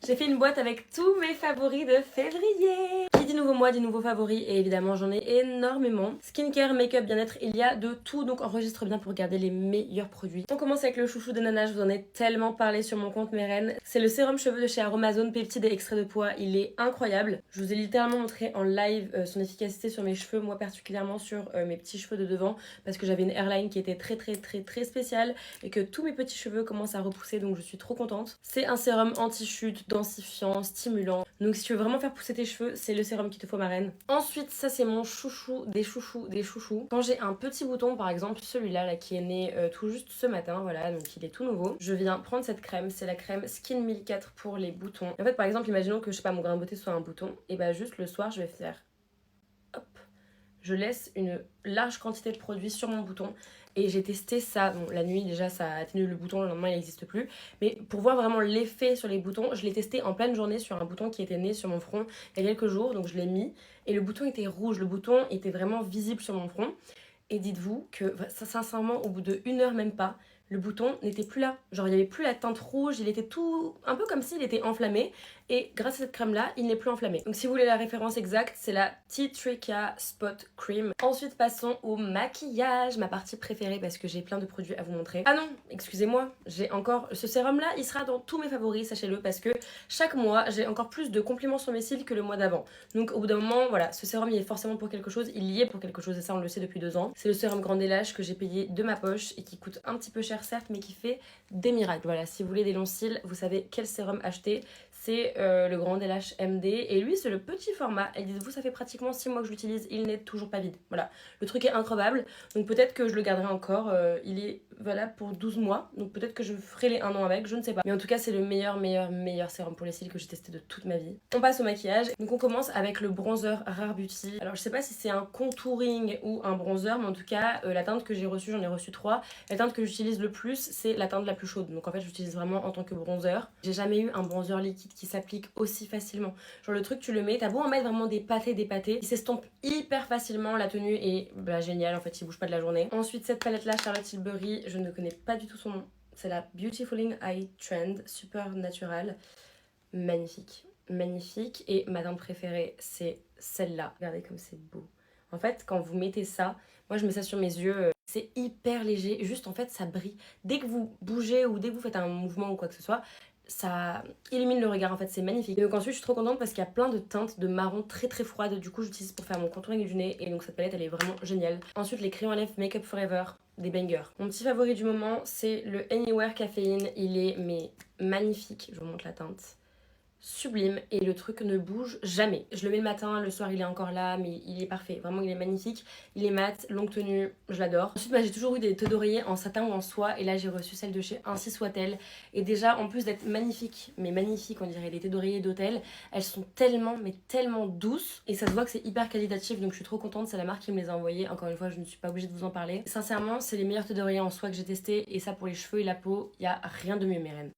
J'ai fait une boîte avec tous mes favoris de février. Qui dit nouveau mois dit nouveaux favoris et évidemment j'en ai énormément. Skincare, make-up, bien-être, il y a de tout donc enregistre bien pour regarder les meilleurs produits. On commence avec le chouchou de Nana, je vous en ai tellement parlé sur mon compte mes reines. C'est le sérum cheveux de chez Aromazone, peptide et extrait de pois, il est incroyable. Je vous ai littéralement montré en live son efficacité sur mes cheveux, moi particulièrement sur mes petits cheveux de devant parce que j'avais une hairline qui était très spéciale et que tous mes petits cheveux commencent à repousser donc je suis trop contente. C'est un sérum anti-chute, densifiant, stimulant. Donc si tu veux vraiment faire pousser tes cheveux, c'est le sérum qu'il te faut ma reine. Ensuite, ça c'est mon chouchou des chouchous des chouchous. Quand j'ai un petit bouton, par exemple celui-là là, qui est né tout juste ce matin, voilà, donc il est tout nouveau, je viens prendre cette crème, c'est la crème Skin 1004 pour les boutons. En fait par exemple, imaginons que je sais pas, mon grain de beauté soit un bouton, et bah juste le soir je vais faire hop, je laisse une large quantité de produit sur mon bouton et j'ai testé ça, bon la nuit déjà ça a atténué le bouton, le lendemain il n'existe plus, mais pour voir vraiment l'effet sur les boutons, je l'ai testé en pleine journée sur un bouton qui était né sur mon front il y a quelques jours, donc je l'ai mis et le bouton était rouge, le bouton était vraiment visible sur mon front et dites-vous que ça, sincèrement au bout de 1 heure même pas, le bouton n'était plus là, genre il n'y avait plus la teinte rouge, il était tout un peu comme s'il était enflammé et grâce à cette crème là il n'est plus enflammé. Donc si vous voulez la référence exacte, c'est la Tea Tree Spot Cream. Ensuite passons au maquillage, ma partie préférée parce que j'ai plein de produits à vous montrer. Ah non, excusez-moi, j'ai encore ce sérum là, il sera dans tous mes favoris, sachez-le, parce que chaque mois j'ai encore plus de compliments sur mes cils que le mois d'avant. Donc au bout d'un moment, voilà, ce sérum il est forcément pour quelque chose, il y est pour quelque chose et ça on le sait depuis 2 ans. C'est le sérum Grand des Lâches que j'ai payé de ma poche et qui coûte un petit peu cher certes mais qui fait des miracles. Voilà, si vous voulez des longs cils, vous savez quel sérum acheter. C'est le Grand des Lâches MD et lui c'est le petit format et dites-vous ça fait pratiquement 6 mois que je l'utilise, il n'est toujours pas vide. Voilà, le truc est incroyable donc peut-être que je le garderai encore, il est valable pour 12 mois donc peut-être que je ferai les 1 an avec, je ne sais pas. Mais en tout cas c'est le meilleur sérum pour les cils que j'ai testé de toute ma vie. On passe au maquillage, donc on commence avec le bronzer Rare Beauty. Alors je sais pas si c'est un contouring ou un bronzer mais en tout cas la teinte que j'ai reçue, j'en ai reçu 3. La teinte que j'utilise le plus c'est la teinte la plus chaude donc en fait j'utilise vraiment en tant que bronzer. J'ai jamais eu un bronzer liquide qui s'applique aussi facilement. Genre le truc tu le mets, t'as beau en mettre vraiment des pâtés, il s'estompe hyper facilement, la tenue est géniale en fait, il bouge pas de la journée. Ensuite cette palette là Charlotte Tilbury, je ne connais pas du tout son nom. C'est la Beautifuling Eye Trend, super naturelle, magnifique, magnifique. Et ma teinte préférée c'est celle-là, regardez comme c'est beau. En fait quand vous mettez ça, moi je mets ça sur mes yeux, c'est hyper léger, juste en fait ça brille. Dès que vous bougez ou dès que vous faites un mouvement ou quoi que ce soit, ça illumine le regard en fait, c'est magnifique. Et donc ensuite je suis trop contente parce qu'il y a plein de teintes de marron très froides, du coup j'utilise pour faire mon contouring du nez et donc cette palette elle est vraiment géniale. Ensuite les crayons à lèvres Make Up Forever, des bangers. Mon petit favori du moment c'est le Anywhere Caféine, il est mais magnifique, je vous montre la teinte. Sublime et le truc ne bouge jamais. Je le mets le matin, le soir il est encore là mais il est parfait, vraiment il est magnifique, il est mat, longue tenue, je l'adore. Ensuite j'ai toujours eu des têtes d'oreiller en satin ou en soie et là j'ai reçu celle de chez Ainsi Soit-elle et déjà en plus d'être magnifique, mais magnifique on dirait des têtes d'oreiller d'hôtel, elles sont tellement mais tellement douces et ça se voit que c'est hyper qualitatif donc je suis trop contente, c'est la marque qui me les a envoyées, encore une fois je ne suis pas obligée de vous en parler. Sincèrement c'est les meilleures têtes d'oreiller en soie que j'ai testées et ça pour les cheveux et la peau, il n'y a rien de mieux mes reines.